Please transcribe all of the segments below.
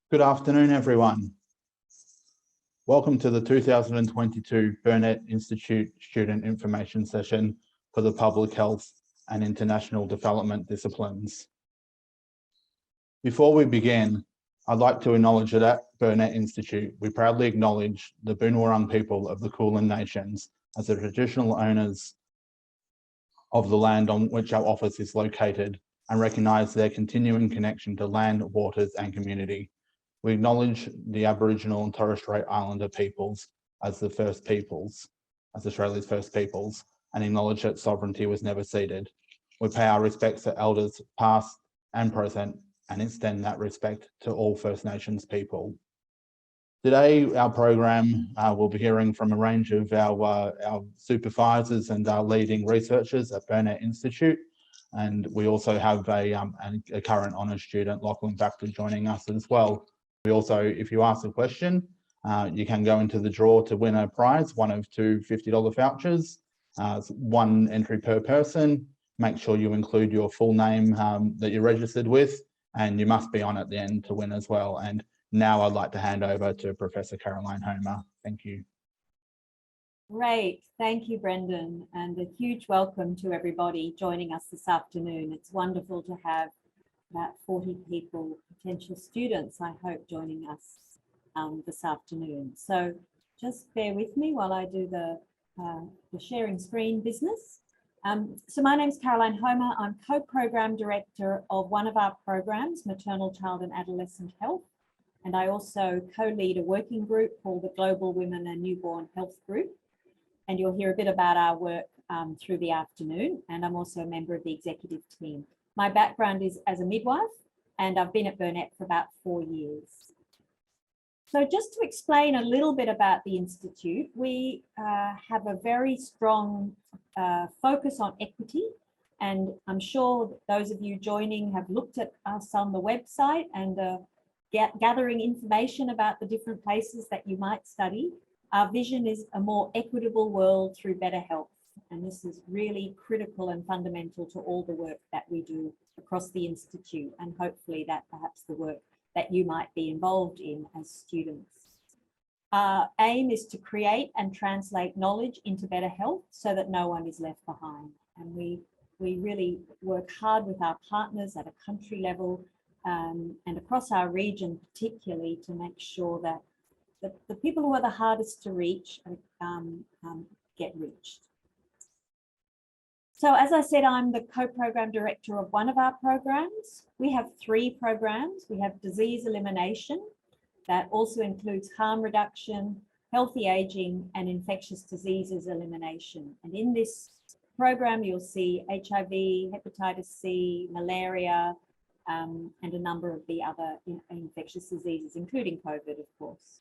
Good afternoon, everyone. Welcome to the 2022 Burnet Institute Student Information Session for the Public Health and International Development Disciplines. Before we begin, I'd like to acknowledge that at Burnet Institute, we proudly acknowledge the Boonwurrung people of the Kulin Nations as the traditional owners of the land on which our office is located and recognise their continuing connection to land, waters and community. We acknowledge the Aboriginal and Torres Strait Islander peoples as the first peoples, as Australia's first peoples, and acknowledge that sovereignty was never ceded. We pay our respects to elders past and present and extend that respect to all First Nations people. Today, our program will be hearing from a range of our supervisors and our leading researchers at Burnet Institute. And we also have a current honours student, Lachlan Baxter, joining us as well. We also, if you ask a question, you can go into the draw to win a prize, one of two $50 vouchers, one entry per person. Make sure you include your full name that you're registered with, and you must be on at the end to win as well. And now I'd like to hand over to Professor Caroline Homer. Thank you. Great, thank you, Brendan, and a huge welcome to everybody joining us this afternoon. It's wonderful to have about 40 people, potential students, I hope, joining us this afternoon. So just bear with me while I do the sharing screen business. So my name's Caroline Homer. I'm co-program director of one of our programs, Maternal, Child and Adolescent Health. And I also co-lead a working group called the Global Women and Newborn Health Group. And you'll hear a bit about our work through the afternoon. And I'm also a member of the executive team. My background is as a midwife, and I've been at Burnet for about 4 years. So just to explain a little bit about the Institute, we have a very strong focus on equity. And I'm sure those of you joining have looked at us on the website and gathering information about the different places that you might study. Our vision is a more equitable world through better health. And this is really critical and fundamental to all the work that we do across the Institute, and hopefully that perhaps the work that you might be involved in as students. Our aim is to create and translate knowledge into better health so that no one is left behind. And we really work hard with our partners at a country level and across our region particularly to make sure that the people who are the hardest to reach get reached. So as I said, I'm the co-program director of one of our programs. We have 3 programs. We have disease elimination that also includes harm reduction, healthy aging and infectious diseases elimination. And in this program, you'll see HIV, hepatitis C, malaria, and a number of the other infectious diseases, including COVID, of course.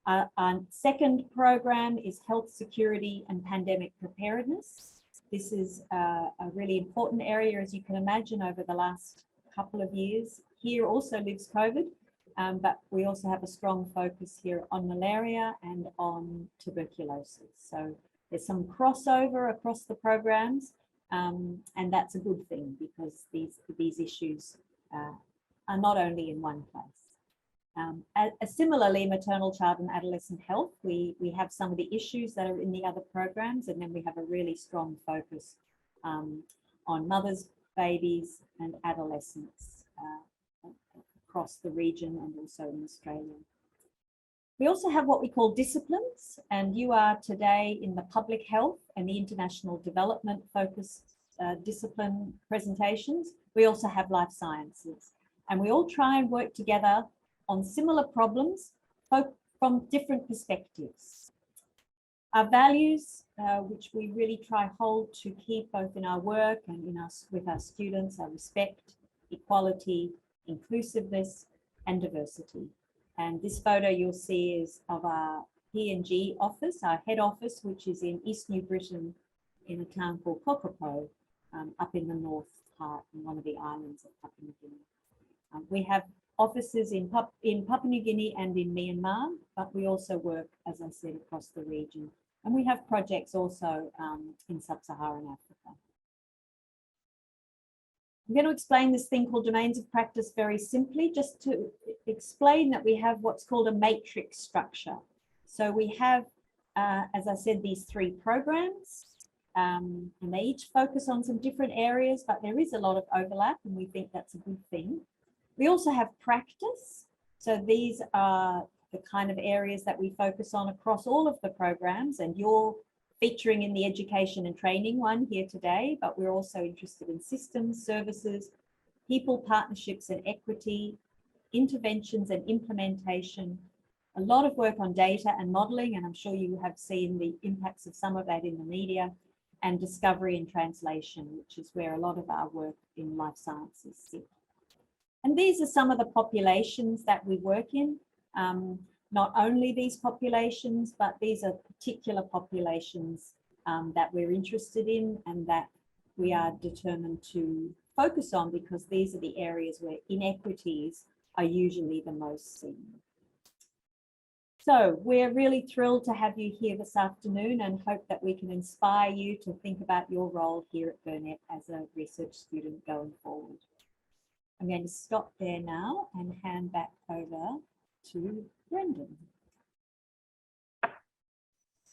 Our second program is health security and pandemic preparedness. This is a really important area, as you can imagine, over the last couple of years. Here also lives COVID, but we also have a strong focus here on malaria and on tuberculosis. So there's some crossover across the programs, and that's a good thing because these issues are not only in one place. Similarly, maternal, child and adolescent health, we have some of the issues that are in the other programs, and then we have a really strong focus on mothers, babies and adolescents across the region and also in Australia. We also have what we call disciplines, and you are today in the public health and the international development focused discipline presentations. We also have life sciences, and we all try and work together on similar problems from different perspectives. Our values, which we really try hold to keep both in our work and with our students, are respect, equality, inclusiveness, and diversity. And this photo you'll see is of our P&G office, our head office, which is in East New Britain in a town called Kokopo, up in the north part, in one of the islands of Papua New Guinea. We have offices in Papua New Guinea and in Myanmar, but we also work, as I said, across the region. And we have projects also in sub-Saharan Africa. I'm going to explain this thing called domains of practice very simply, just to explain that we have what's called a matrix structure. So we have, as I said, these 3 programs, and they each focus on some different areas, but there is a lot of overlap, and we think that's a good thing. We also have practice. So these are the kind of areas that we focus on across all of the programs, and you're featuring in the education and training one here today, but we're also interested in systems, services, people, partnerships and equity, interventions and implementation, a lot of work on data and modeling, and I'm sure you have seen the impacts of some of that in the media, and discovery and translation, which is where a lot of our work in life sciences sit. And these are some of the populations that we work in. Not only these populations, but these are particular populations that we're interested in and that we are determined to focus on, because these are the areas where inequities are usually the most seen. So we're really thrilled to have you here this afternoon and hope that we can inspire you to think about your role here at Burnet as a research student going forward. I'm going to stop there now and hand back over to Brendan.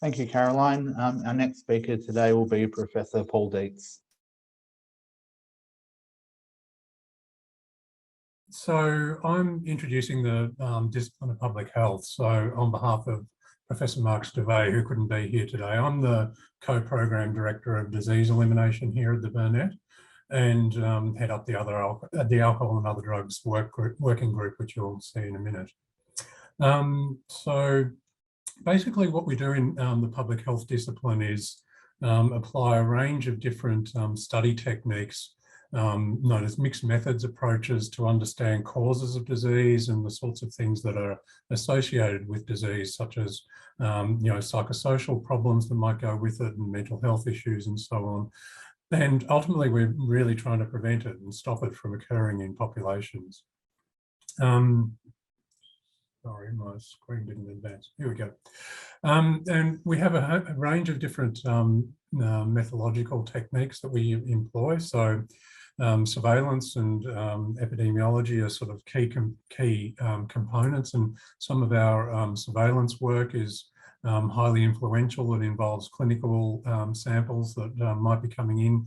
Thank you, Caroline. Our next speaker today will be Professor Paul Dietze. So I'm introducing the discipline of public health. So on behalf of Professor Mark Steve, who couldn't be here today, I'm the co-program director of disease elimination here at the Burnet, and head up the alcohol and other drugs working group, which you'll see in a minute. So basically what we do in the public health discipline is apply a range of different study techniques known as mixed methods approaches to understand causes of disease and the sorts of things that are associated with disease, such as psychosocial problems that might go with it and mental health issues and so on. And ultimately, we're really trying to prevent it and stop it from occurring in populations. Sorry, my screen didn't advance. Here we go. And we have a range of different methodological techniques that we employ. So surveillance and epidemiology are sort of key components, and some of our surveillance work is highly influential. It involves clinical samples that might be coming in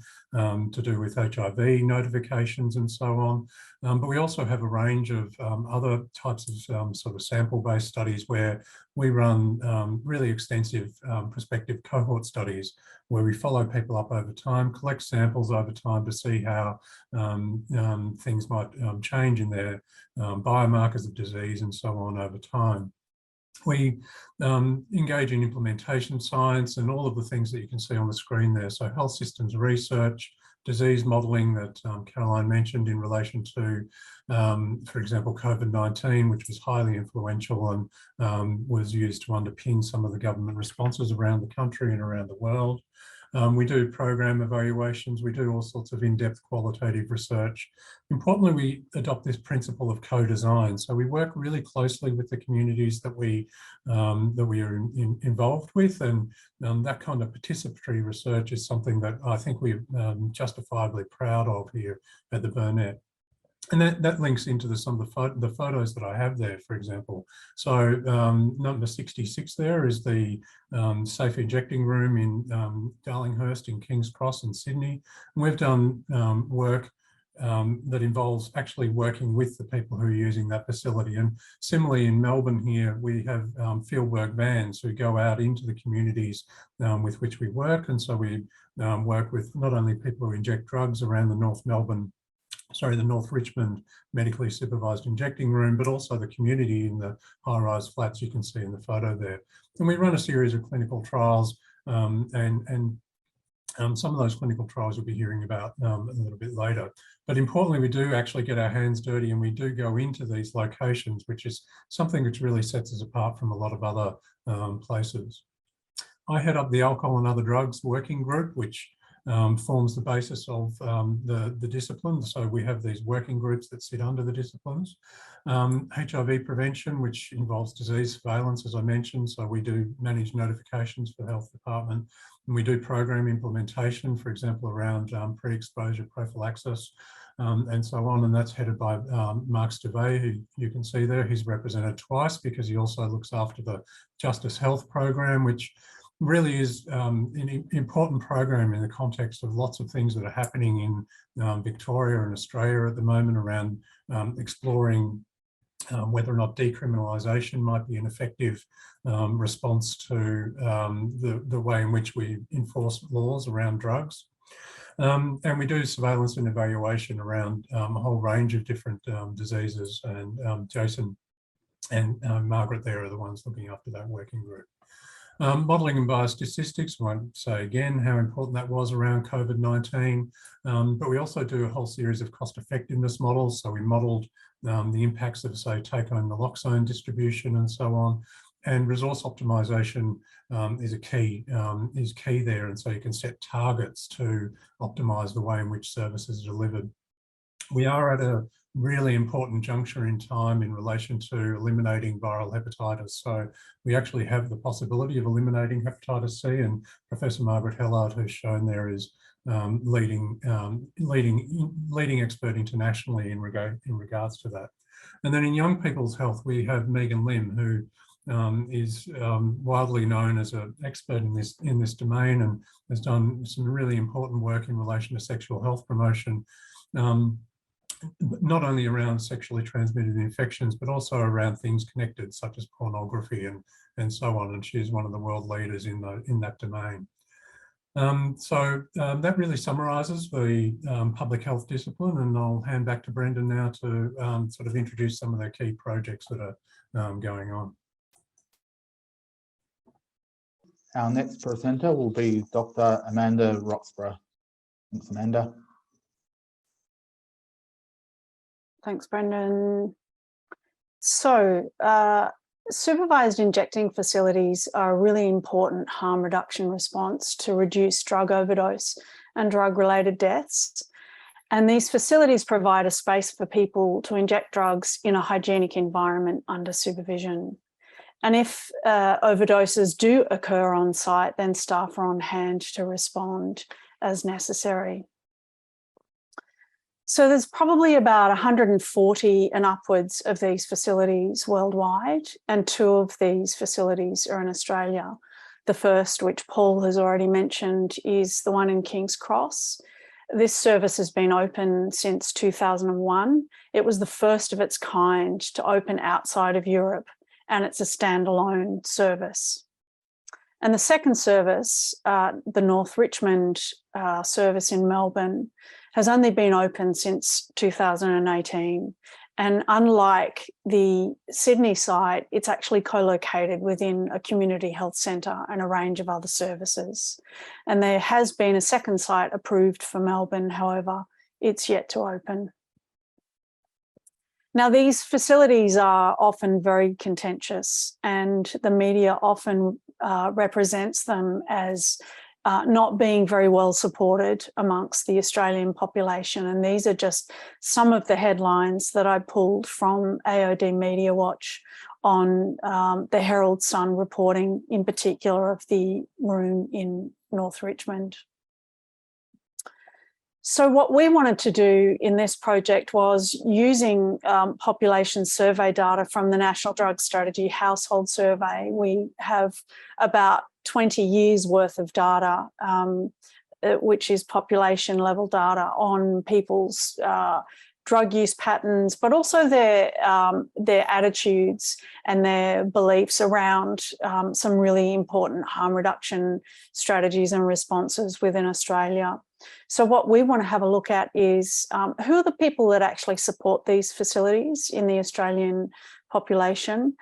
to do with HIV notifications and so on. But we also have a range of other types of sort of sample-based studies where we run really extensive prospective cohort studies where we follow people up over time, collect samples over time to see how things might change in their biomarkers of disease and so on over time. We engage in implementation science and all of the things that you can see on the screen there. So health systems research, disease modelling that Caroline mentioned in relation to, for example, COVID-19, which was highly influential and was used to underpin some of the government responses around the country and around the world. We do program evaluations, we do all sorts of in-depth qualitative research. Importantly, we adopt this principle of co-design. So we work really closely with the communities that we are involved with, and that kind of participatory research is something that I think we're justifiably proud of here at the Burnet. And that links into some of the photos that I have there, for example. So number 66 there is the safe injecting room in Darlinghurst in King's Cross in Sydney. And we've done work that involves actually working with the people who are using that facility. And similarly in Melbourne here, we have fieldwork vans who go out into the communities with which we work. And so we work with not only people who inject drugs around the the North Richmond medically supervised injecting room, but also the community in the high-rise flats you can see in the photo there. And we run a series of clinical trials, and some of those clinical trials you'll be hearing about a little bit later. But importantly, we do actually get our hands dirty and we do go into these locations, which is something which really sets us apart from a lot of other places. I head up the alcohol and other drugs working group, which forms the basis of the discipline. So we have these working groups that sit under the disciplines. HIV prevention, which involves disease surveillance, as I mentioned. So we do manage notifications for the health department. And we do program implementation, for example, around pre-exposure prophylaxis. and so on. And that's headed by Mark Steve, who you can see there. He's represented twice because he also looks after the Justice Health program, which really is an important program in the context of lots of things that are happening in Victoria and Australia at the moment around exploring whether or not decriminalisation might be an effective response to the way in which we enforce laws around drugs. And we do surveillance and evaluation around a whole range of different diseases, and Jason and Margaret there are the ones looking after that working group. Modelling and biostatistics, I won't say again how important that was around COVID-19, but we also do a whole series of cost effectiveness models. So we modelled the impacts of, say, take-home naloxone distribution and so on. And resource optimisation is key there. And so you can set targets to optimise the way in which services are delivered. We are at a really important juncture in time in relation to eliminating viral hepatitis. So we actually have the possibility of eliminating hepatitis C, and Professor Margaret Hellard, who's shown there, is leading expert internationally in regards to that. And then in young people's health, we have Megan Lim, who is widely known as an expert in this domain and has done some really important work in relation to sexual health promotion, not only around sexually transmitted infections, but also around things connected, such as pornography and so on. And she's one of the world leaders in that domain. So that really summarises the public health discipline, and I'll hand back to Brendan now to sort of introduce some of the key projects that are going on. Our next presenter will be Dr Amanda Roxburgh. Thanks, Amanda. Thanks, Brendan. So, supervised injecting facilities are a really important harm reduction response to reduce drug overdose and drug-related deaths. And these facilities provide a space for people to inject drugs in a hygienic environment under supervision. And if overdoses do occur on site, then staff are on hand to respond as necessary. So there's probably about 140 and upwards of these facilities worldwide, and 2 of these facilities are in Australia. The first, which Paul has already mentioned, is the one in King's Cross. This service has been open since 2001. It was the first of its kind to open outside of Europe, and it's a standalone service. And the second service, the North Richmond service in Melbourne, has only been open since 2018. And unlike the Sydney site, it's actually co-located within a community health centre and a range of other services. And there has been a second site approved for Melbourne, however, it's yet to open. Now, these facilities are often very contentious, and the media often represents them as not being very well supported amongst the Australian population. And these are just some of the headlines that I pulled from AOD Media Watch on the Herald Sun reporting, in particular, of the room in North Richmond. So what we wanted to do in this project was using population survey data from the National Drug Strategy Household Survey. We have about 20 years worth of data, which is population level data on people's drug use patterns, but also their attitudes and their beliefs around some really important harm reduction strategies and responses within Australia. So what we want to have a look at is who are the people that actually support these facilities in the Australian population?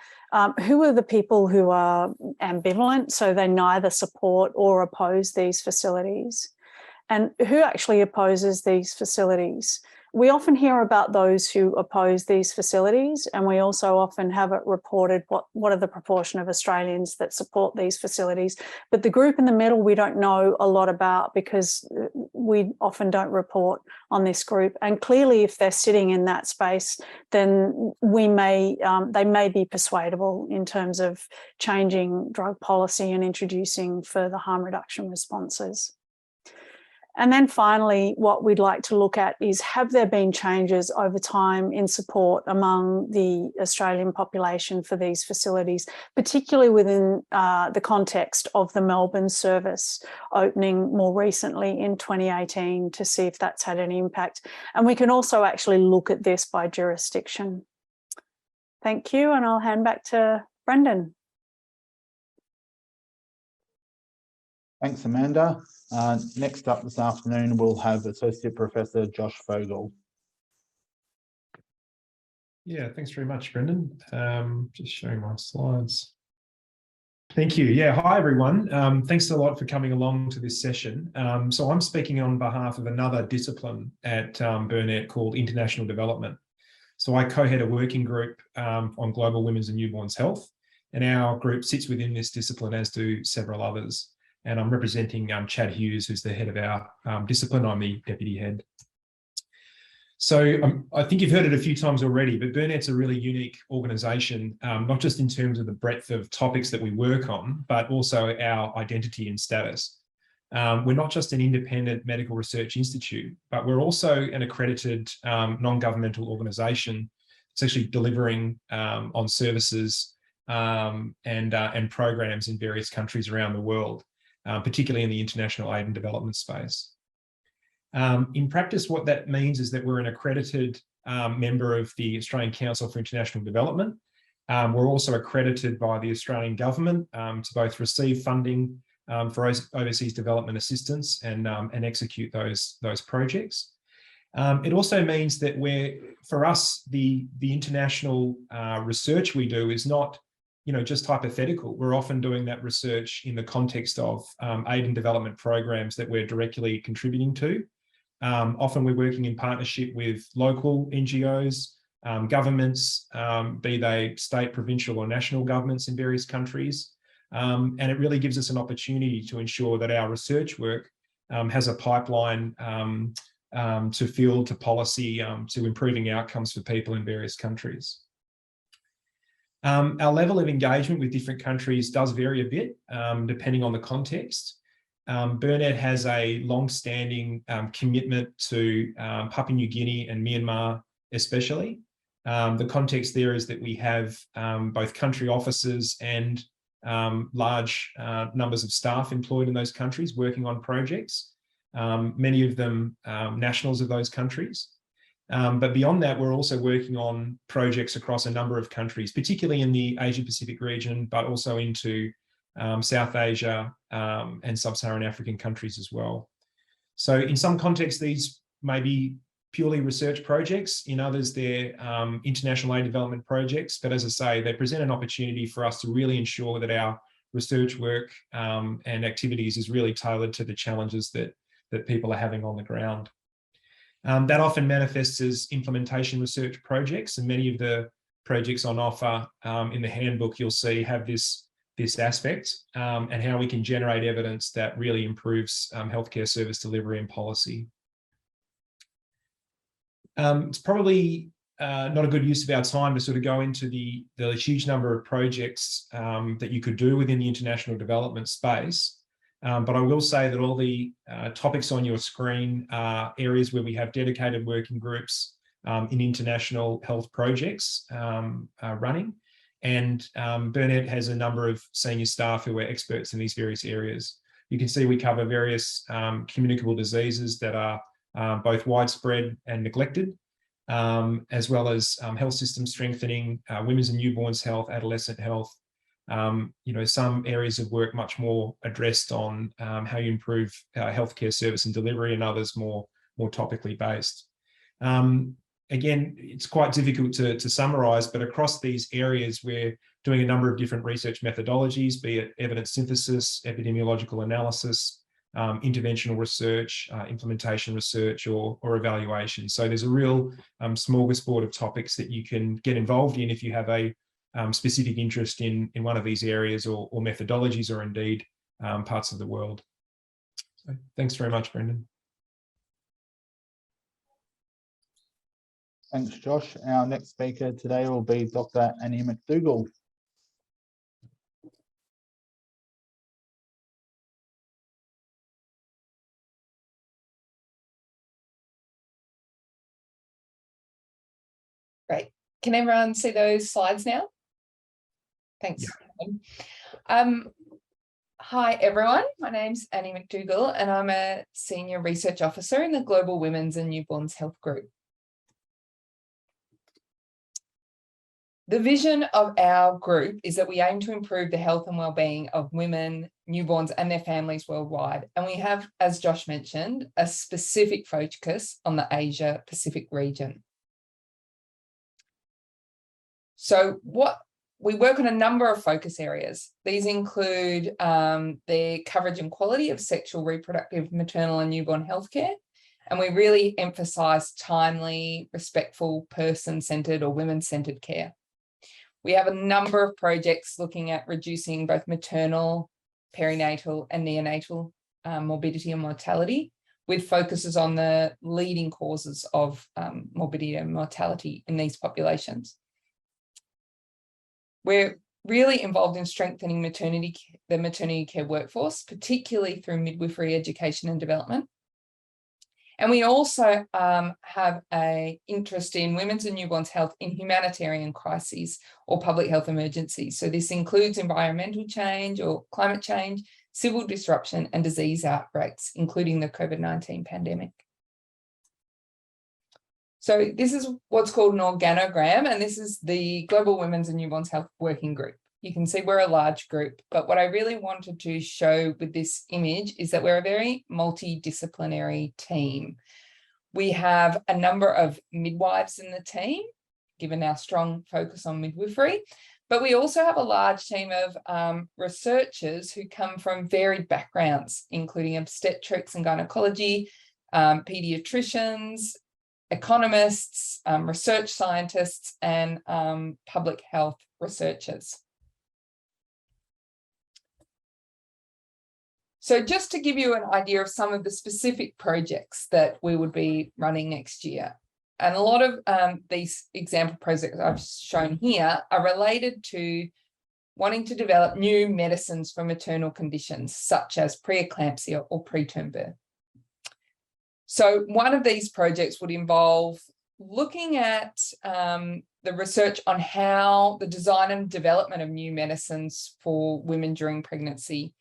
Who are the people who are ambivalent, so they neither support or oppose these facilities? And who actually opposes these facilities? We often hear about those who oppose these facilities, and we also often have it reported what are the proportion of Australians that support these facilities. But the group in the middle, we don't know a lot about because we often don't report on this group. And clearly, if they're sitting in that space, then they may be persuadable in terms of changing drug policy and introducing further harm reduction responses. And then finally, what we'd like to look at is, have there been changes over time in support among the Australian population for these facilities, particularly within the context of the Melbourne service opening more recently in 2018, to see if that's had any impact. And we can also actually look at this by jurisdiction. Thank you, and I'll hand back to Brendan. Thanks, Amanda. Next up this afternoon, we'll have Associate Professor Josh Vogel. Yeah, thanks very much, Brendan. Just showing my slides. Thank you. Yeah, hi, everyone. Thanks a lot for coming along to this session. So I'm speaking on behalf of another discipline at Burnet called International Development. So I co-head a working group on global women's and newborns health, and our group sits within this discipline, as do several others. And I'm representing Chad Hughes, who's the head of our discipline. I'm the deputy head. So I think you've heard it a few times already, but Burnet's a really unique organisation, not just in terms of the breadth of topics that we work on, but also our identity and status. We're not just an independent medical research institute, but we're also an accredited non-governmental organisation. It's actually delivering on services and programs in various countries around the world, particularly in the international aid and development space. In practice, what that means is that we're an accredited member of the Australian Council for International Development. We're also accredited by the Australian government to both receive funding for overseas development assistance and execute those projects. It also means that for us, the international research we do is not just hypothetical. We're often doing that research in the context of aid and development programs that we're directly contributing to. Often we're working in partnership with local NGOs, governments, be they state, provincial or national governments in various countries. And it really gives us an opportunity to ensure that our research work has a pipeline to field, to policy, to improving outcomes for people in various countries. Our level of engagement with different countries does vary a bit, depending on the context. Burnet has a long-standing commitment to Papua New Guinea and Myanmar especially. The context there is that we have both country offices and large numbers of staff employed in those countries working on projects, many of them nationals of those countries. But beyond that, we're also working on projects across a number of countries, particularly in the Asia-Pacific region, but also into South Asia and sub-Saharan African countries as well. So in some contexts, these may be purely research projects. In others, they're international aid development projects. But as I say, they present an opportunity for us to really ensure that our research work and activities is really tailored to the challenges that people are having on the ground. That often manifests as implementation research projects, and many of the projects on offer in the handbook you'll see have this aspect, and how we can generate evidence that really improves healthcare service delivery and policy. It's probably not a good use of our time to sort of go into the huge number of projects that you could do within the international development space. But I will say that all the topics on your screen are areas where we have dedicated working groups in international health projects running. And Burnet has a number of senior staff who are experts in these various areas. You can see we cover various communicable diseases that are both widespread and neglected, as well as health system strengthening, women's and newborns health, adolescent health. Some areas of work much more addressed on how you improve healthcare service and delivery, and others more topically based. Again, it's quite difficult to summarize, but across these areas, we're doing a number of different research methodologies, be it evidence synthesis, epidemiological analysis, interventional research, implementation research, or evaluation. So there's a real smorgasbord of topics that you can get involved in if you have a specific interest in one of these areas or methodologies, or indeed parts of the world. So thanks very much, Brendan. Thanks, Josh. Our next speaker today will be Dr Annie McDougall. Great. Can everyone see those slides now? Thanks. Yeah. Hi, everyone. My name's Annie McDougall, and I'm a Senior Research Officer in the Global Women's and Newborns Health Group. The vision of our group is that we aim to improve the health and well-being of women, newborns, and their families worldwide. And we have, as Josh mentioned, a specific focus on the Asia Pacific region. So we work on a number of focus areas. These include the coverage and quality of sexual, reproductive, maternal and newborn healthcare. And we really emphasise timely, respectful, person-centred or women-centred care. We have a number of projects looking at reducing both maternal, perinatal and neonatal morbidity and mortality, with focuses on the leading causes of morbidity and mortality in these populations. We're really involved in strengthening the maternity care workforce, particularly through midwifery education and development. And we also have an interest in women's and newborns' health in humanitarian crises or public health emergencies. So this includes environmental change or climate change, civil disruption and disease outbreaks, including the COVID-19 pandemic. So this is what's called an organogram, and this is the Global Women's and Newborns Health Working Group. You can see we're a large group, but what I really wanted to show with this image is that we're a very multidisciplinary team. We have a number of midwives in the team, given our strong focus on midwifery, but we also have a large team of researchers who come from varied backgrounds, including obstetrics and gynecology, paediatricians, economists, research scientists, and public health researchers. So just to give you an idea of some of the specific projects that we would be running next year, and a lot of these example projects I've shown here are related to wanting to develop new medicines for maternal conditions, such as preeclampsia or preterm birth. So one of these projects would involve looking at the research on how the design and development of new medicines for women during pregnancy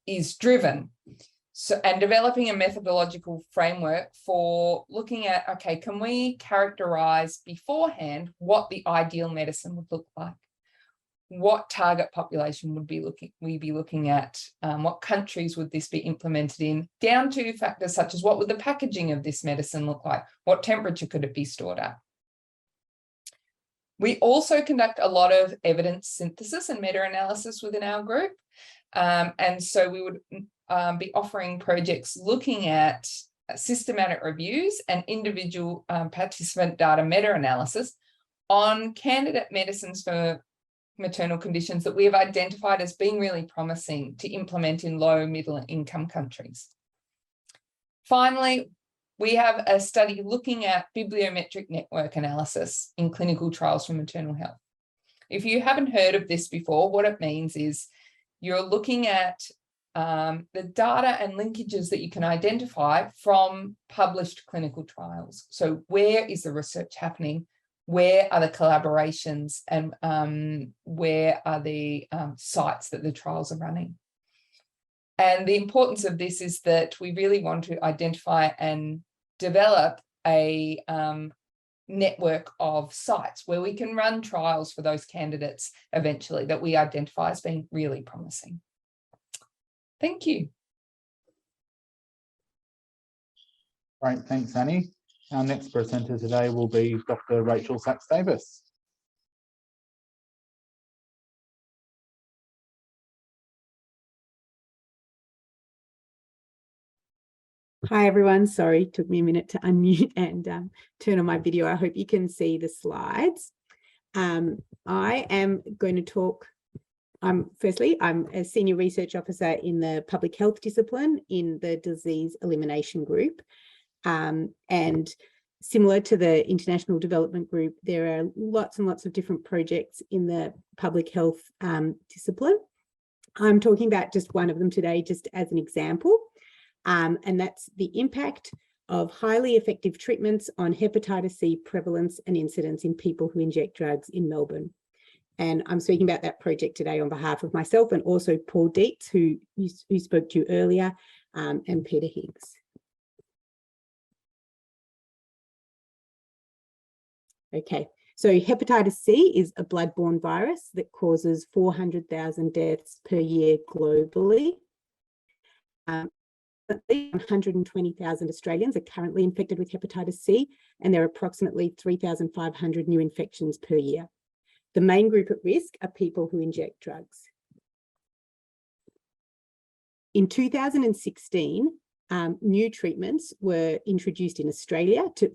is driven. So, and developing a methodological framework for looking at, okay, can we characterize beforehand what the ideal medicine would look like? What target population would we be looking at? What countries would this be implemented in? Down to factors such as what would the packaging of this medicine look like? What temperature could it be stored at? We also conduct a lot of evidence synthesis and meta-analysis within our group. And so we would be offering projects looking at systematic reviews and individual participant data meta-analysis on candidate medicines for maternal conditions that we have identified as being really promising to implement in low, middle income countries. Finally, we have a study looking at bibliometric network analysis in clinical trials for maternal health. If you haven't heard of this before, what it means is you're looking at the data and linkages that you can identify from published clinical trials. So where is the research happening? Where are the collaborations, and where are the sites that the trials are running? And the importance of this is that we really want to identify and develop a network of sites where we can run trials for those candidates eventually that we identify as being really promising. Thank you. Great, thanks, Annie. Our next presenter today will be Dr. Rachel Sachs-Davis. Hi everyone, sorry, it took me a minute to unmute and turn on my video. I hope you can see the slides. I am going to talk, firstly, I'm a Senior Research Officer in the Public Health discipline in the Disease Elimination Group. And similar to the International Development Group, there are lots and lots of different projects in the public health discipline. I'm talking about just one of them today, just as an example, and that's the impact of highly effective treatments on hepatitis C prevalence and incidence in people who inject drugs in Melbourne. And I'm speaking about that project today on behalf of myself and also Paul Dietze, who spoke to you earlier, and Peter Higgs. Okay, so hepatitis C is a bloodborne virus that causes 400,000 deaths per year globally. 120,000 Australians are currently infected with hepatitis C, and there are approximately 3,500 new infections per year. The main group at risk are people who inject drugs. In 2016, new treatments were introduced in Australia to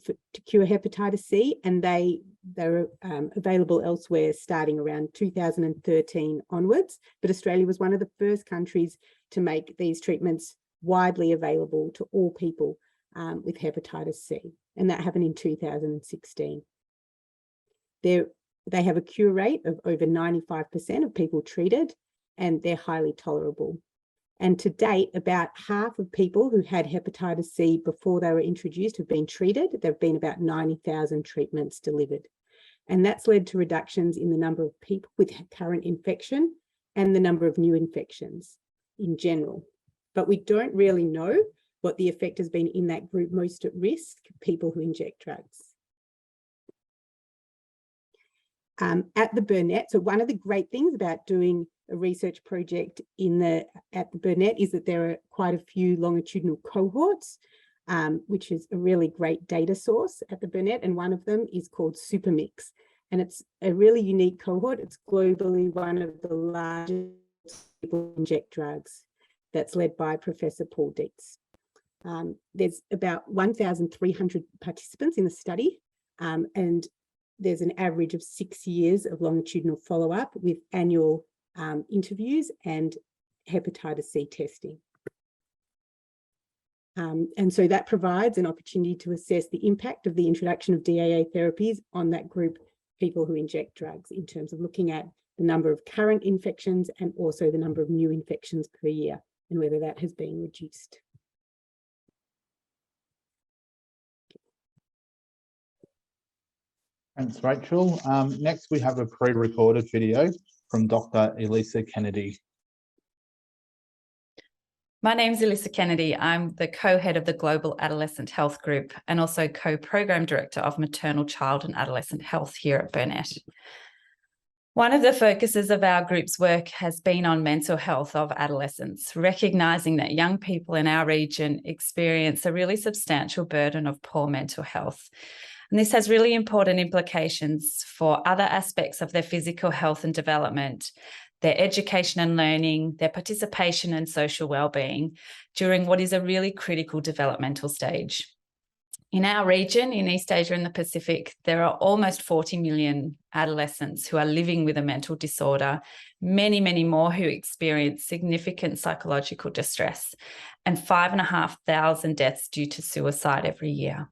cure hepatitis C, and they're available elsewhere starting around 2013 onwards. But Australia was one of the first countries to make these treatments widely available to all people with hepatitis C, and that happened in 2016. They have a cure rate of over 95% of people treated, and they're highly tolerable. And to date, about half of people who had hepatitis C before they were introduced have been treated. There have been about 90,000 treatments delivered. And that's led to reductions in the number of people with current infection and the number of new infections in general. But we don't really know what the effect has been in that group most at risk, people who inject drugs. At the Burnet, so one of the great things about doing a research project at the Burnet is that there are quite a few longitudinal cohorts, which is a really great data source at the Burnet, and one of them is called SuperMix, and it's a really unique cohort. It's globally one of the largest people who inject drugs. That's led by Professor Paul Dietze. There's about 1,300 participants in the study, and there's an average of 6 years of longitudinal follow-up with annual interviews and hepatitis C testing. And so that provides an opportunity to assess the impact of the introduction of DAA therapies on that group, people who inject drugs, in terms of looking at the number of current infections and also the number of new infections per year and whether that has been reduced. Thanks, Rachel. Next, we have a pre-recorded video from Dr. Elisa Kennedy. My name is Elisa Kennedy. I'm the co-head of the Global Adolescent Health Group and also co-program director of Maternal, Child and Adolescent Health here at Burnet. One of the focuses of our group's work has been on mental health of adolescents, recognising that young people in our region experience a really substantial burden of poor mental health. And this has really important implications for other aspects of their physical health and development, their education and learning, their participation and social well-being during what is a really critical developmental stage. In our region, in East Asia and the Pacific, there are almost 40 million adolescents who are living with a mental disorder, many, many more who experience significant psychological distress, and 5,500 deaths due to suicide every year.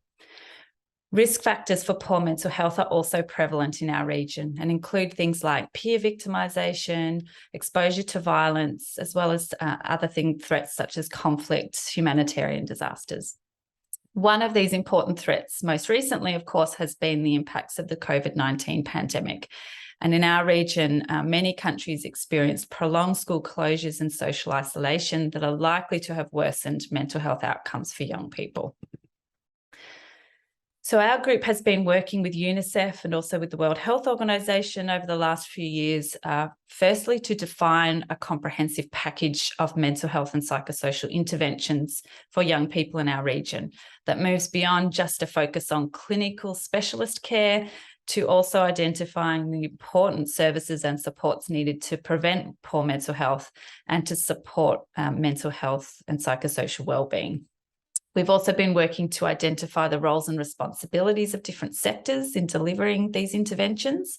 Risk factors for poor mental health are also prevalent in our region and include things like peer victimisation, exposure to violence, as well as other threats such as conflict, humanitarian disasters. One of these important threats, most recently, of course, has been the impacts of the COVID-19 pandemic. And in our region, many countries experienced prolonged school closures and social isolation that are likely to have worsened mental health outcomes for young people. So our group has been working with UNICEF and also with the World Health Organization over the last few years, firstly to define a comprehensive package of mental health and psychosocial interventions for young people in our region that moves beyond just a focus on clinical specialist care to also identifying the important services and supports needed to prevent poor mental health and to support mental health and psychosocial well-being. We've also been working to identify the roles and responsibilities of different sectors in delivering these interventions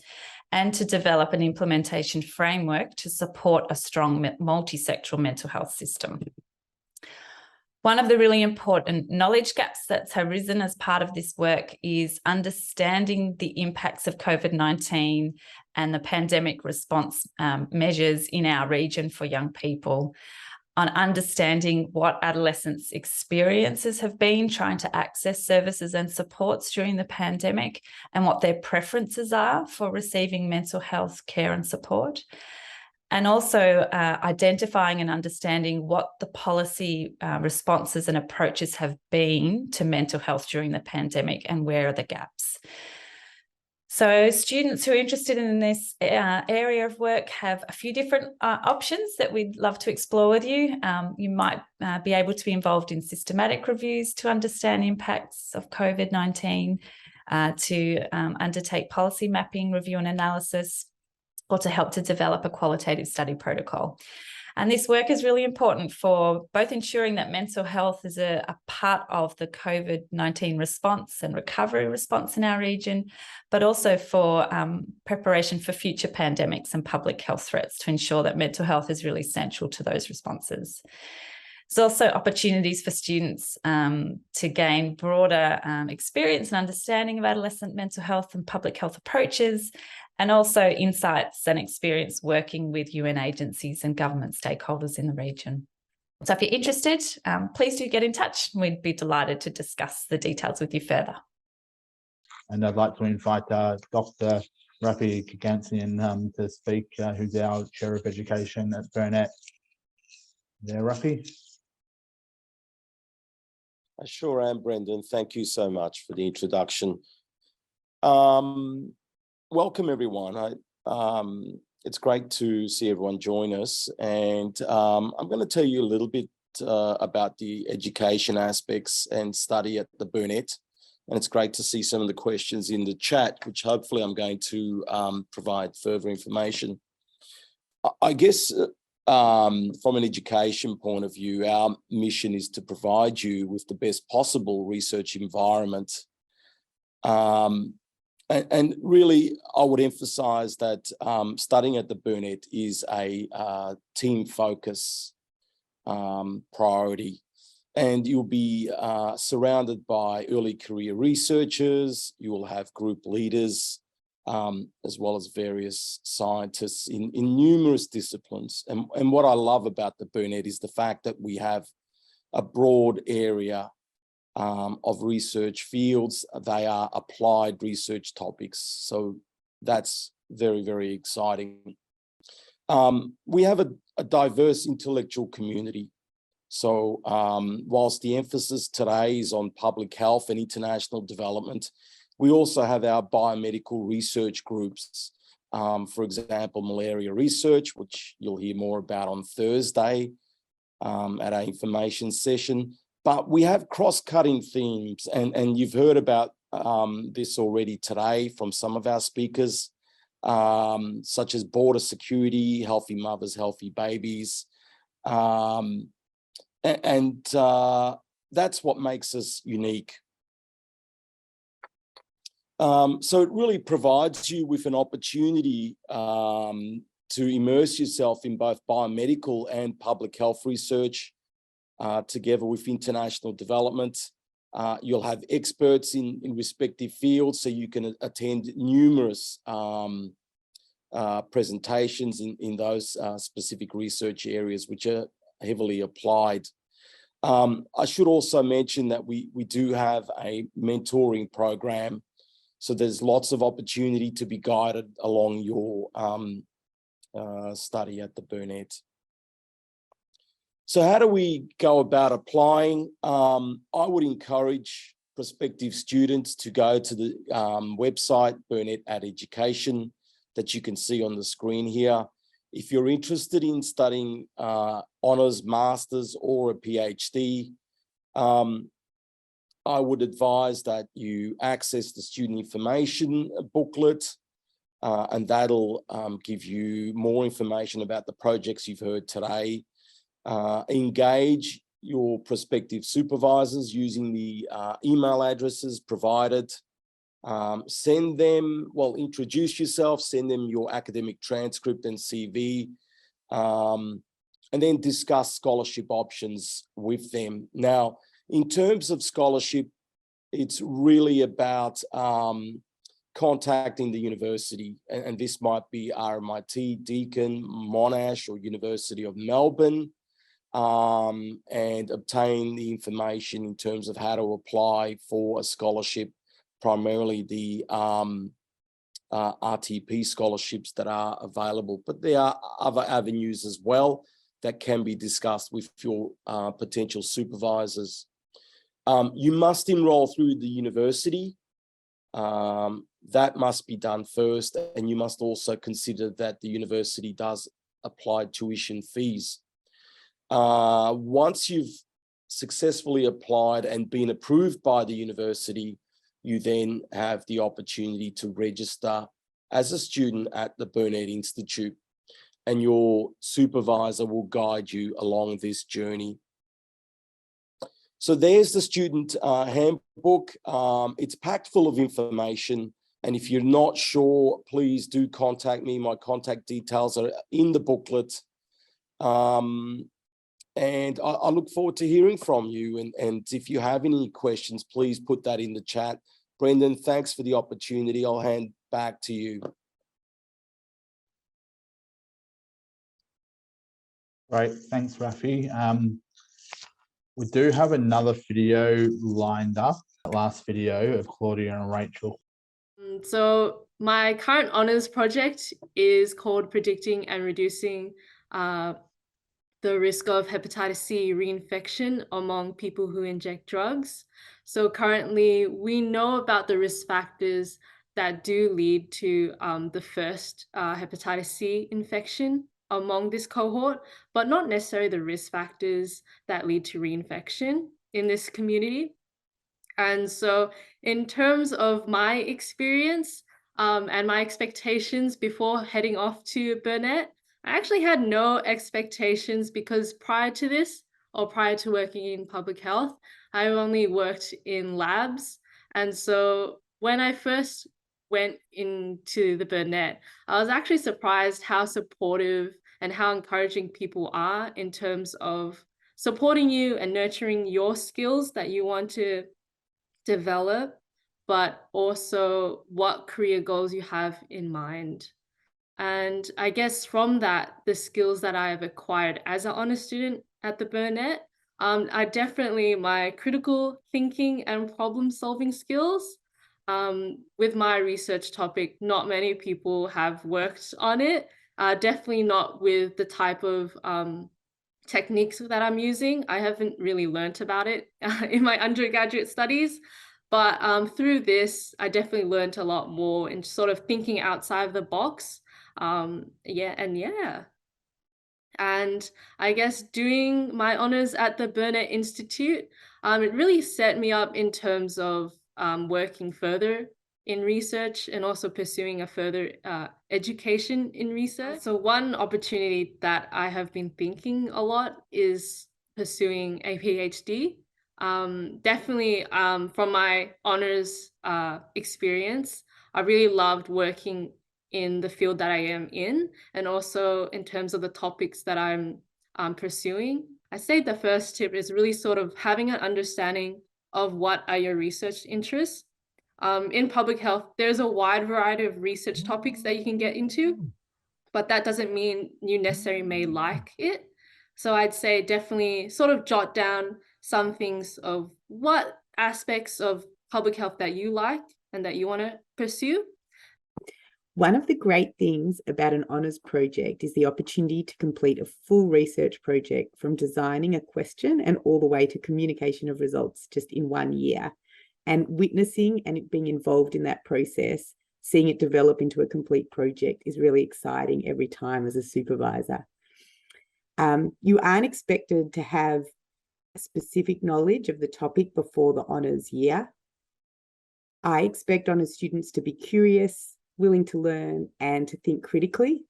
and to develop an implementation framework to support a strong multi-sectoral mental health system. One of the really important knowledge gaps that's arisen as part of this work is understanding the impacts of COVID-19 and the pandemic response measures in our region for young people. on understanding what adolescents' experiences have been trying to access services and supports during the pandemic and what their preferences are for receiving mental health care and support. And also identifying and understanding what the policy responses and approaches have been to mental health during the pandemic and where are the gaps. So students who are interested in this area of work have a few different options that we'd love to explore with you. You might be able to be involved in systematic reviews to understand impacts of COVID-19, to undertake policy mapping, review and analysis, or to help to develop a qualitative study protocol. And this work is really important for both ensuring that mental health is a part of the COVID-19 response and recovery response in our region, but also for preparation for future pandemics and public health threats to ensure that mental health is really central to those responses. There's also opportunities for students to gain broader experience and understanding of adolescent mental health and public health approaches, and also insights and experience working with UN agencies and government stakeholders in the region. So if you're interested, please do get in touch. We'd be delighted to discuss the details with you further. And I'd like to invite Dr. Rafi Kagansian to speak, who's our Chair of Education at Burnet. There, Rafi. I sure am, Brendan. Thank you so much for the introduction. Welcome, everyone. It's great to see everyone join us. And I'm going to tell you a little bit about the education aspects and study at the Burnet. And it's great to see some of the questions in the chat, which hopefully I'm going to provide further information. I guess from an education point of view, our mission is to provide you with the best possible research environment. And really, I would emphasize that studying at the Burnet is a team focus priority. And you'll be surrounded by early career researchers. You will have group leaders, as well as various scientists in numerous disciplines. And what I love about the Burnet is the fact that we have a broad area of research fields. They are applied research topics. So that's very, very exciting. We have a diverse intellectual community. So whilst the emphasis today is on public health and international development, we also have our biomedical research groups. For example, malaria research, which you'll hear more about on Thursday at our information session. But we have cross-cutting themes, and you've heard about this already today from some of our speakers, such as border security, healthy mothers, healthy babies. And that's what makes us unique. So it really provides you with an opportunity to immerse yourself in both biomedical and public health research, together with international development. You'll have experts in respective fields, so you can attend numerous presentations in those specific research areas, which are heavily applied. I should also mention that we do have a mentoring program, so there's lots of opportunity to be guided along your study at the Burnet. So how do we go about applying? I would encourage prospective students to go to the website, Burnet Education, that you can see on the screen here. If you're interested in studying honours, masters, or a PhD, I would advise that you access the student information booklet, and that'll give you more information about the projects you've heard today. Engage your prospective supervisors using the email addresses provided. Send them, well, introduce yourself, send them your academic transcript and CV, and then discuss scholarship options with them. Now, in terms of scholarship, it's really about contacting the university, and this might be RMIT, Deakin, Monash, or University of Melbourne. and obtain the information in terms of how to apply for a scholarship, primarily the RTP scholarships that are available, but there are other avenues as well that can be discussed with your potential supervisors. You must enroll through the university. That must be done first, and you must also consider that the university does apply tuition fees. Once you've successfully applied and been approved by the university, you then have the opportunity to register as a student at the Burnet Institute, and your supervisor will guide you along this journey. So there's the student handbook. It's packed full of information, and if you're not sure, please do contact me. My contact details are in the booklet. And I look forward to hearing from you. And if you have any questions, please put that in the chat. Brendan, thanks for the opportunity. I'll hand back to you. Great, thanks, Rafi. We do have another video lined up, that last video of Claudia and Rachel. So my current honours project is called Predicting and Reducing the Risk of Hepatitis C reinfection among people who inject drugs. So currently we know about the risk factors that do lead to the first hepatitis C infection among this cohort, but not necessarily the risk factors that lead to reinfection in this community. And so in terms of my experience and my expectations before heading off to Burnet, I actually had no expectations because prior to this, or prior to working in public health, I only worked in labs. And so when I first went into the Burnet, I was actually surprised how supportive and how encouraging people are in terms of supporting you and nurturing your skills that you want to develop, but also what career goals you have in mind. And I guess from that, the skills that I have acquired as an honours student at the Burnet are definitely my critical thinking and problem solving skills. With my research topic, not many people have worked on it, definitely not with the type of techniques that I'm using. I haven't really learnt about it in my undergraduate studies, but through this, I definitely learned a lot more in sort of thinking outside of the box. And I guess doing my honours at the Burnet Institute, it really set me up in terms of working further in research and also pursuing a further education in research. So one opportunity that I have been thinking a lot is pursuing a PhD. Definitely from my honours experience, I really loved working in the field that I am in, and also in terms of the topics that I'm pursuing. I say the first tip is really sort of having an understanding of what are your research interests. In public health, there's a wide variety of research topics that you can get into, but that doesn't mean you necessarily may like it. So I'd say definitely sort of jot down some things of what aspects of public health that you like and that you want to pursue. One of the great things about an honours project is the opportunity to complete a full research project, from designing a question and all the way to communication of results, just in 1 year. And witnessing and being involved in that process, seeing it develop into a complete project, is really exciting every time as a supervisor. You aren't expected to have a specific knowledge of the topic before the honours year. I expect honours students to be curious, willing to learn, and to think critically.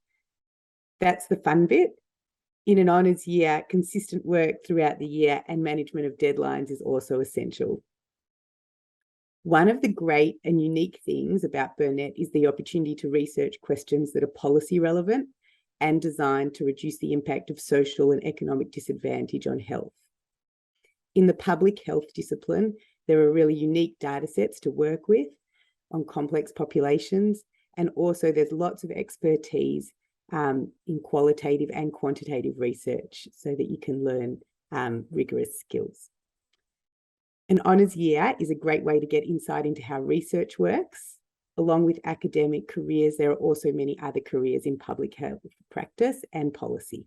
That's the fun bit. In an honours year, consistent work throughout the year and management of deadlines is also essential. One of the great and unique things about Burnet is the opportunity to research questions that are policy relevant and designed to reduce the impact of social and economic disadvantage on health. In the public health discipline, there are really unique data sets to work with on complex populations, and also there's lots of expertise in qualitative and quantitative research so that you can learn rigorous skills. An honours year is a great way to get insight into how research works. Along with academic careers, there are also many other careers in public health practice and policy.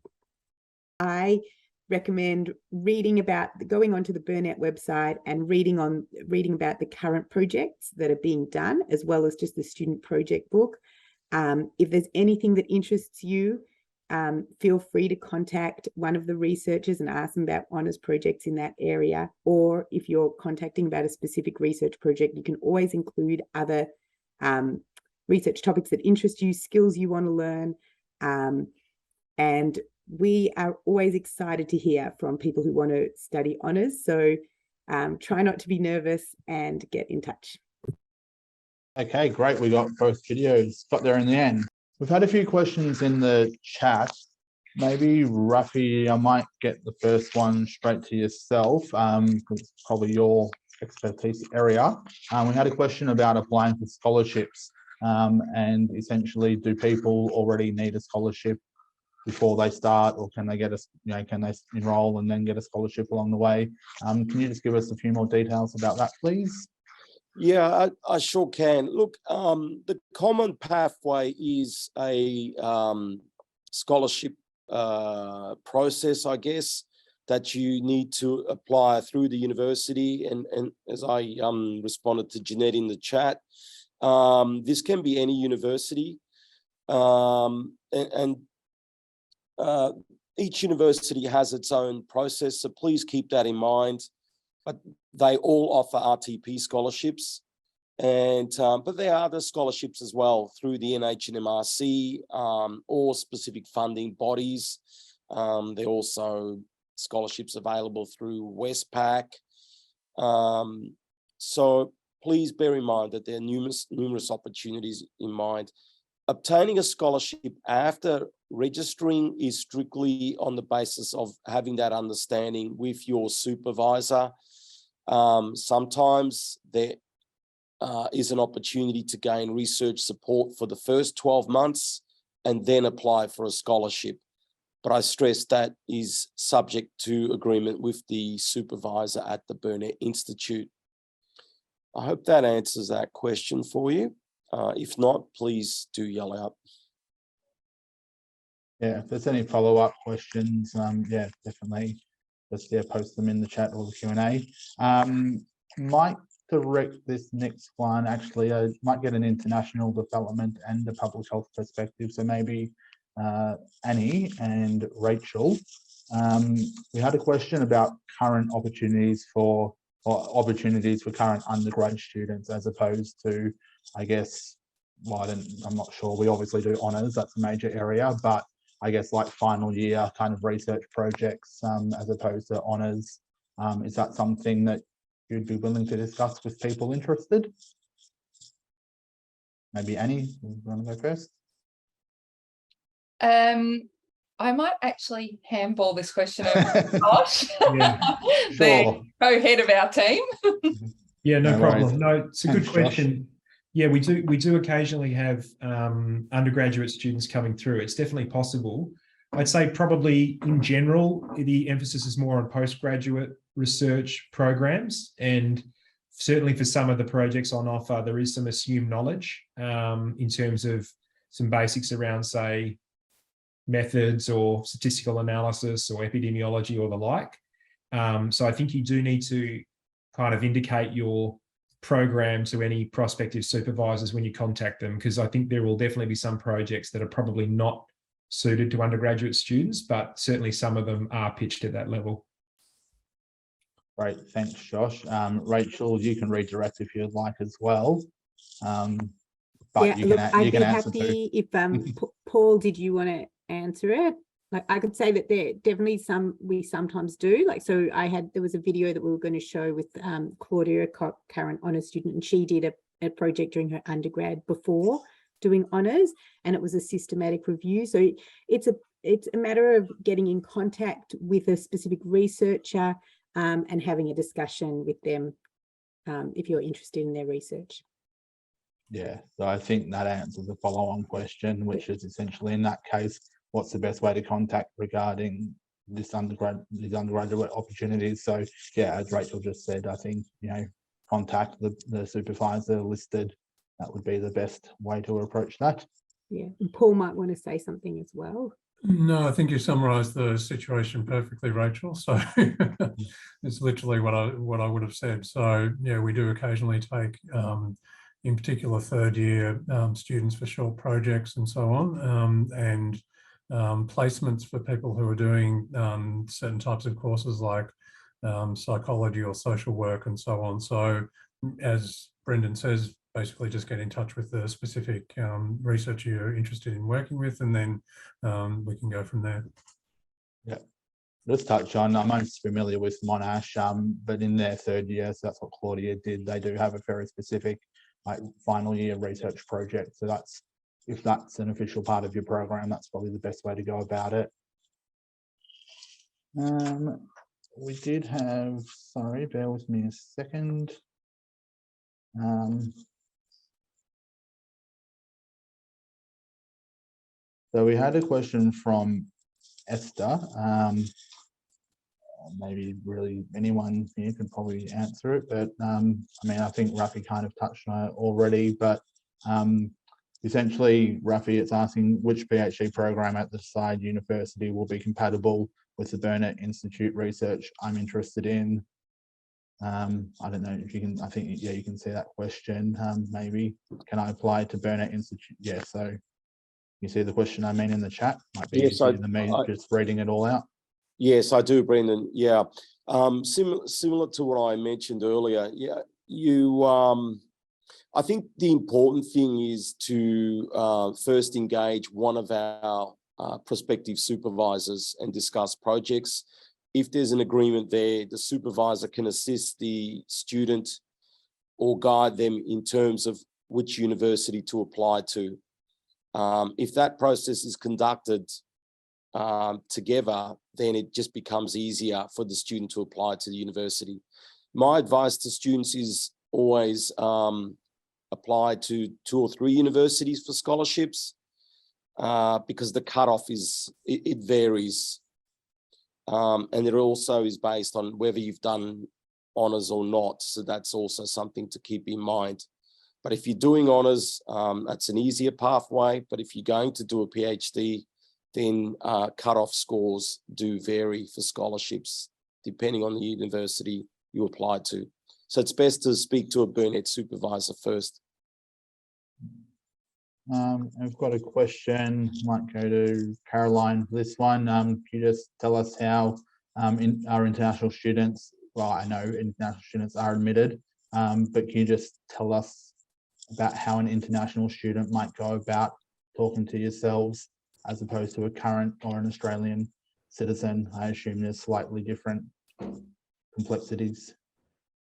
I recommend going onto the Burnet website and reading about the current projects that are being done, as well as just the student project book. If there's anything that interests you, feel free to contact one of the researchers and ask them about honours projects in that area. Or if you're contacting about a specific research project, you can always include other research topics that interest you, skills you want to learn. And we are always excited to hear from people who want to study honours. So try not to be nervous and get in touch. Okay, great. We got both videos, got there in the end. We've had a few questions in the chat. Maybe Rafi, I might get the first one straight to yourself, because it's probably your expertise area. We had a question about applying for scholarships, and essentially, do people already need a scholarship before they start, or can they get can they enroll and then get a scholarship along the way? Can you just give us a few more details about that, please? Yeah, I sure can. Look, the common pathway is a scholarship process, I guess, that you need to apply through the university. And as I responded to Jeanette in the chat, this can be any university. Each university has its own process, so please keep that in mind. But they all offer RTP scholarships, and but there are other scholarships as well through the NHMRC or specific funding bodies. There are also scholarships available through Westpac. So please bear in mind that there are numerous opportunities in mind. Obtaining a scholarship after registering is strictly on the basis of having that understanding with your supervisor. Sometimes there is an opportunity to gain research support for the first 12 months and then apply for a scholarship. But I stress that is subject to agreement with the supervisor at the Burnet Institute. I hope that answers that question for you. If not, please do yell out. Yeah, if there's any follow-up questions, yeah, definitely just post them in the chat or the Q&A. Might direct this next one, actually, I might get an international development and a public health perspective. So maybe Annie and Rachel. We had a question about current opportunities for current undergrad students, as opposed to, I guess, well, I'm not sure. We obviously do honours, that's a major area, but I guess like final year kind of research projects, as opposed to honours. Is that something that you'd be willing to discuss with people interested? Maybe Annie, you want to go first? I might actually handball this question over to Josh, Yeah, the co-head of our team. Yeah, no problem. Worries. No, it's a good Thanks, question. Josh. Yeah, we do occasionally have undergraduate students coming through. It's definitely possible. I'd say probably in general, the emphasis is more on postgraduate research programs, and certainly for some of the projects on offer, there is some assumed knowledge in terms of some basics around, say, methods or statistical analysis or epidemiology or the like. So I think you do need to kind of indicate your program to any prospective supervisors when you contact them, because I think there will definitely be some projects that are probably not suited to undergraduate students, but certainly some of them are pitched at that level. Great, thanks, Josh. Rachel, you can redirect if you'd like as well. But yeah, you look, can, I'd you be can answer happy too. if Paul, did you want to answer it? Like, I could say that there definitely we sometimes do. Like, so there was a video that we were going to show with Claudia, current honours student, and she did a project during her undergrad before doing honours, and it was a systematic review. So it's a matter of getting in contact with a specific researcher and having a discussion with them if you're interested in their research. Yeah, so I think that answers the follow-on question, which is essentially, in that case, what's the best way to contact regarding these undergraduate opportunities? So yeah, as Rachel just said, I think, you know, contact the supervisor listed. That would be the best way to approach that. Yeah, and Paul might want to say something as well. No, I think you summarised the situation perfectly, Rachel. So it's literally what I would have said. So yeah, we do occasionally take, in particular, third year students for short projects and so on, and placements for people who are doing certain types of courses like psychology or social work and so on. So as Brendan says, basically just get in touch with the specific research you're interested in working with, and then we can go from there. Yeah, just touch on, I'm most familiar with Monash, but in their third year, so that's what Claudia did, they do have a very specific like final year research project. So that's, if that's an official part of your program, that's probably the best way to go about it. We did have, sorry, bear with me a second. So we had a question from Esther. Maybe really anyone here can probably answer it, but I mean, I think Rafi kind of touched on it already, but essentially, Rafi, it's asking which PhD program at the side university will be compatible with the Burnet Institute research I'm interested in. I don't know if you can, I think, yeah, you can see that question. Maybe, can I apply to Burnet Institute? Yeah, so you see the question I mean in the chat? Might be Yes, easier than me just reading it all out. Yes, I do, Brendan. Yeah, similar to what I mentioned earlier. Yeah, I think the important thing is to first engage one of our prospective supervisors and discuss projects. If there's an agreement there, the supervisor can assist the student or guide them in terms of which university to apply to. If that process is conducted together, then it just becomes easier for the student to apply to the university. My advice to students is always apply to 2 or 3 universities for scholarships, because the cutoff it varies. And it also is based on whether you've done honours or not. So that's also something to keep in mind. But if you're doing honours, that's an easier pathway. But if you're going to do a PhD, then cutoff scores do vary for scholarships, depending on the university you apply to. So it's best to speak to a Burnet supervisor first. I've got a question, might go to Caroline for this one. Can you just tell us how our international students, well, I know international students are admitted, but can you just tell us about how an international student might go about talking to yourselves as opposed to a current or an Australian citizen? I assume there's slightly different complexities.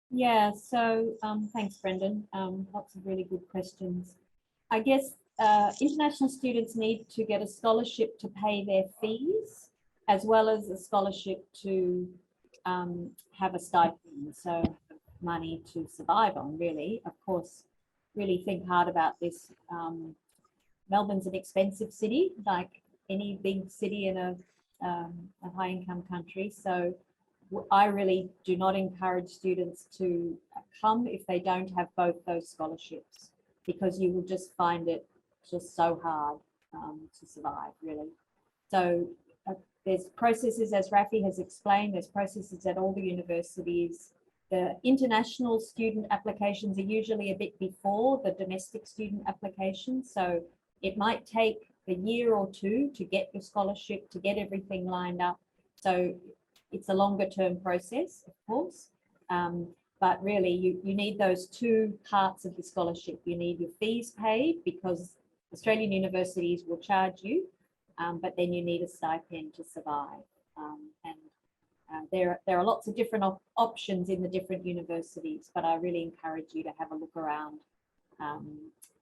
Yeah, so thanks, Brendan. Lots of really good questions. I guess international students need to get a scholarship to pay their fees, as well as a scholarship to have a stipend, so money to survive on, really. Of course, really think hard about this. Melbourne's an expensive city, like any big city in a high-income country. So I really do not encourage students to come if they don't have both those scholarships, because you will just find it just so hard to survive, really. So there's processes, as Rafi has explained, there's processes at all the universities. The international student applications are usually a bit before the domestic student applications. So it might take a year or 2 to get your scholarship, to get everything lined up. So it's a longer term process, of course. But really, you need those 2 parts of the scholarship. You need your fees paid, because Australian universities will charge you, but then you need a stipend to survive. There are lots of different options in the different universities, but I really encourage you to have a look around.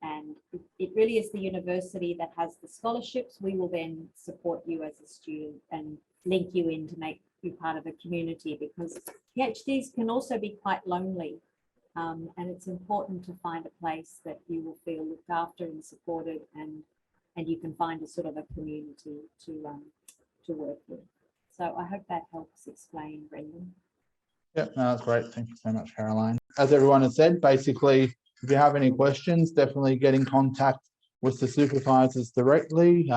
And it really is the university that has the scholarships. We will then support you as a student and link you in to make you part of a community, because PhDs can also be quite lonely. And it's important to find a place that you will feel looked after and supported, and you can find a sort of a community to work with. So I hope that helps explain, Brendan. Yep, no, that's great. Thank you so much, Caroline. As everyone has said, basically, if you have any questions, definitely get in contact with the supervisors directly.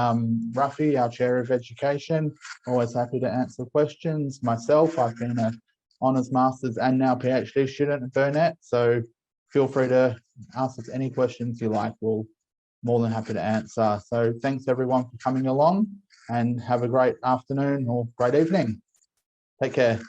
Ruffy, our Chair of Education, always happy to answer questions. Myself, I've been an Honours Masters and now PhD student at Burnet, so feel free to ask us any questions you like. We'll more than happy to answer. So thanks everyone for coming along, and have a great afternoon or great evening. Take care.